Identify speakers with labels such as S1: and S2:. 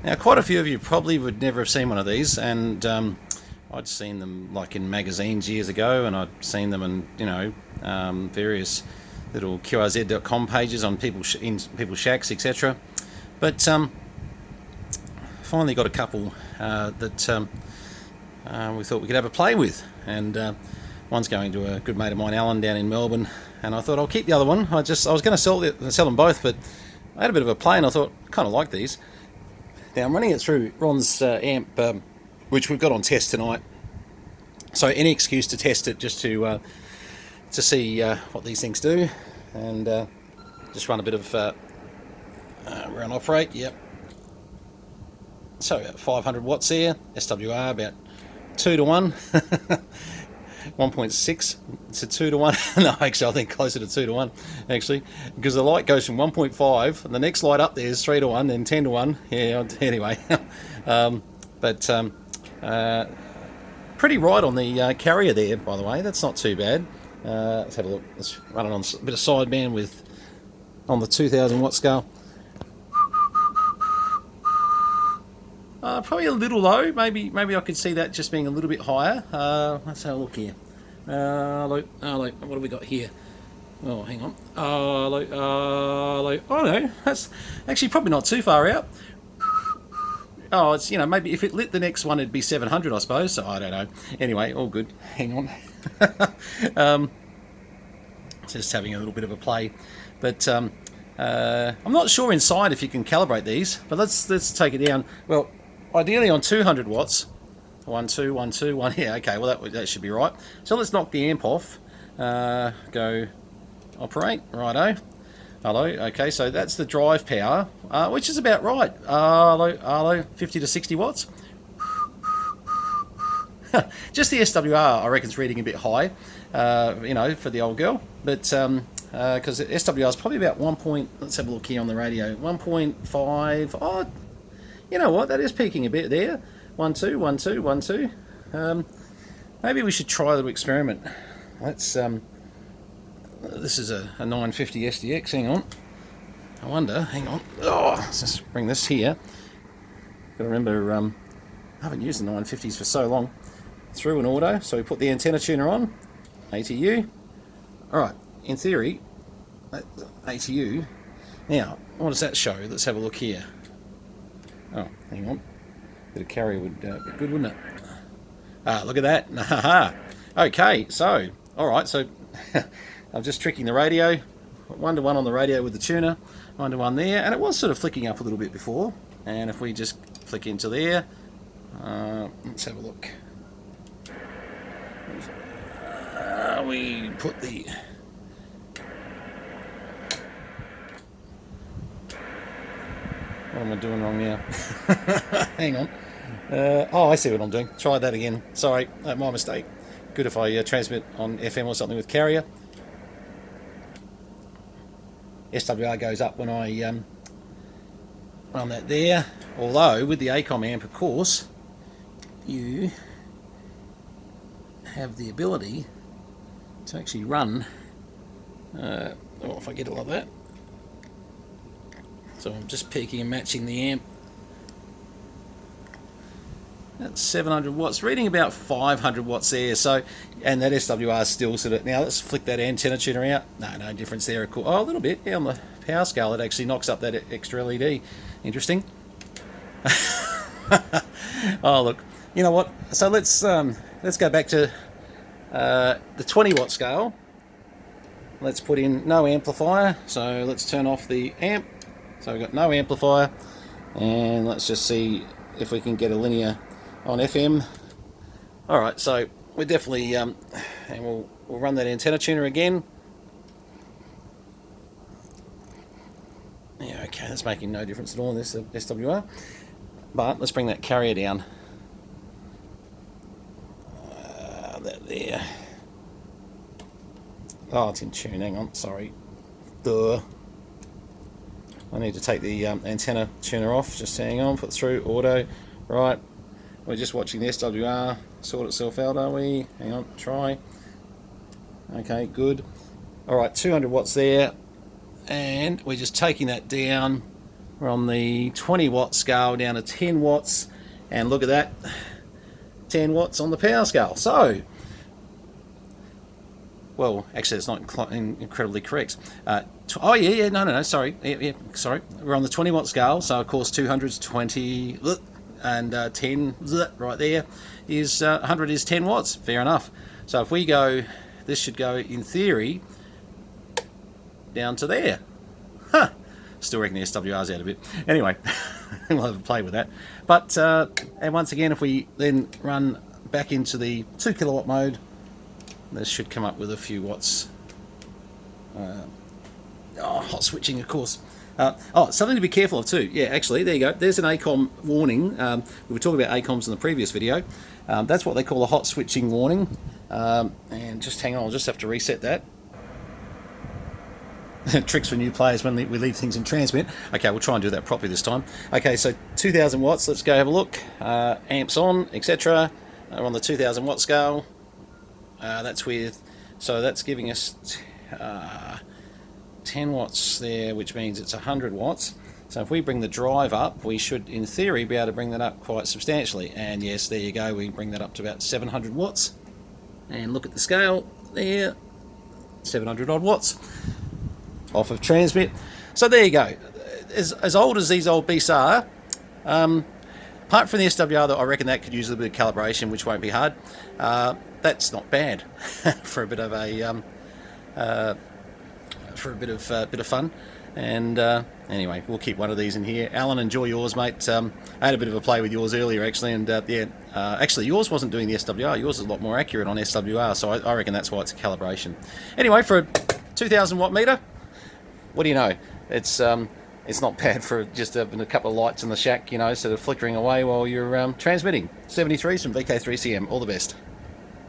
S1: Now, quite a few of you probably would never have seen one of these, and I'd seen them like in magazines years ago, and I'd seen them in various little QRZ.com pages on in people's shacks, etc. But finally got a couple that we thought we could have a play with, and one's going to a good mate of mine, Alan, down in Melbourne, and I thought I'll keep the other one. I was going to sell them both, but I had a bit of a play, and I thought kind of like these. Now I'm running it through Ron's amp, which we've got on test tonight. So any excuse to test it, just to see what these things do, and just run a bit of run operate. Yep. So about 500 watts there. SWR about 2 to 1. 1.6 to 2 to 1. No, actually I think closer to 2 to 1 actually, because the light goes from 1.5 and the next light up there is 3 to 1, then 10 to 1. Yeah, anyway. Pretty right on the carrier there, by the way. That's not too bad. Let's have a look. Let's run it on a bit of sideband on the 2000 watt scale. Probably a little low. Maybe I could see that just being a little bit higher. Let's have a look here. Look, what have we got here? Oh, hang on. Oh no, that's actually probably not too far out. Oh, it's, maybe if it lit the next one, it'd be 700, I suppose. So I don't know. Anyway, all good. Hang on. Just having a little bit of a play, but I'm not sure inside if you can calibrate these. But let's take it down. Well, ideally on 200 watts. 1, 2, 1, 2, 1. Yeah, okay. Well, that should be right. So let's knock the amp off. Go operate. Righto. Hello. Okay, so that's the drive power, which is about right. Hello. 50 to 60 watts. Just the SWR, I reckon, is reading a bit high, for the old girl. But because SWR is probably about 1 point. Let's have a look here on the radio. 1.5. Oh, you know what? That is peaking a bit there. 1, 2, 1, 2, 1, 2. Maybe we should try a little experiment. Let's. This is a 950 SDX. Hang on. I wonder. Hang on. Oh, let's just bring this here. Got to remember. I haven't used the 950s for so long. Through an auto, so we put the antenna tuner on. ATU. All right. In theory, ATU. Now, what does that show? Let's have a look here. Oh, hang on. Bit of carrier would be good, wouldn't it? Look at that. Okay, so, alright, so I'm just tricking the radio. 1 to 1 on the radio with the tuner. 1 to 1 there, and it was sort of flicking up a little bit before. And if we just flick into there, let's have a look. We put the... What am I doing wrong now? Hang on. I see what I'm doing. Try that again. Sorry, my mistake. Good if I transmit on FM or something with carrier. SWR goes up when I run that there. Although, with the ACOM amp, of course, you have the ability to actually run... if I get it like that. So I'm just peaking and matching the amp. That's 700 watts, reading about 500 watts there. So, and that SWR is still sort of... Now let's flick that antenna tuner out. No difference there. Cool. Oh, a little bit. Yeah, on the power scale, it actually knocks up that extra LED. Interesting. Oh, look. You know what? So let's go back to the 20 watt scale. Let's put in no amplifier. So let's turn off the amp. So we've got no amplifier, and let's just see if we can get a linear on FM. Alright, so we're definitely, and we'll run that antenna tuner again. Yeah, okay, that's making no difference at all in this SWR. But let's bring that carrier down. That there. Oh, it's in tune, hang on, sorry. Duh. I need to take the antenna tuner off. Just hang on, put through, auto. Right, we're just watching the SWR sort itself out, are we? Hang on, try. Okay, good. Alright, 200 watts there. And we're just taking that down We're on the 20 watt scale down to 10 watts, and look at that, 10 watts on the power scale. So, well, actually it's not incredibly correct. Oh yeah, no, sorry, sorry. We're on the 20 watt scale, so of course 200's 20, and 10 right there is 100 is 10 watts. Fair enough. So if we go, this should go in theory down to there. Huh. Still reckon the SWR's out a bit. Anyway, we'll have a play with that. But and once again, if we then run back into the 2 kilowatt mode, this should come up with a few watts. Hot switching, of course. Something to be careful of too. Yeah, actually, there you go. There's an ACOM warning. We were talking about ACOMs in the previous video. That's what they call a hot switching warning. And just hang on, I'll just have to reset that. Tricks for new players when we leave things in transmit. Okay, we'll try and do that properly this time. Okay, so 2000 watts, let's go have a look. Amps on, etc. We're on the 2000 watt scale. That's giving us 10 watts there, which means it's 100 watts. So if we bring the drive up, we should, in theory, be able to bring that up quite substantially. And yes, there you go, we bring that up to about 700 watts. And look at the scale there, 700 odd watts off of transmit. So there you go. As old as these old beasts are, apart from the SWR, though, I reckon that could use a little bit of calibration, which won't be hard. That's not bad for a bit of bit of fun. And anyway, we'll keep one of these in here. Alan, enjoy yours, mate. I had a bit of a play with yours earlier, actually, and actually yours wasn't doing the SWR. Yours is a lot more accurate on SWR, so I reckon that's why it's a calibration. Anyway, for a 2000 watt meter, what do you know? It's not bad for just having a couple of lights in the shack, sort of flickering away while you're transmitting. 73s from VK3CM. All the best.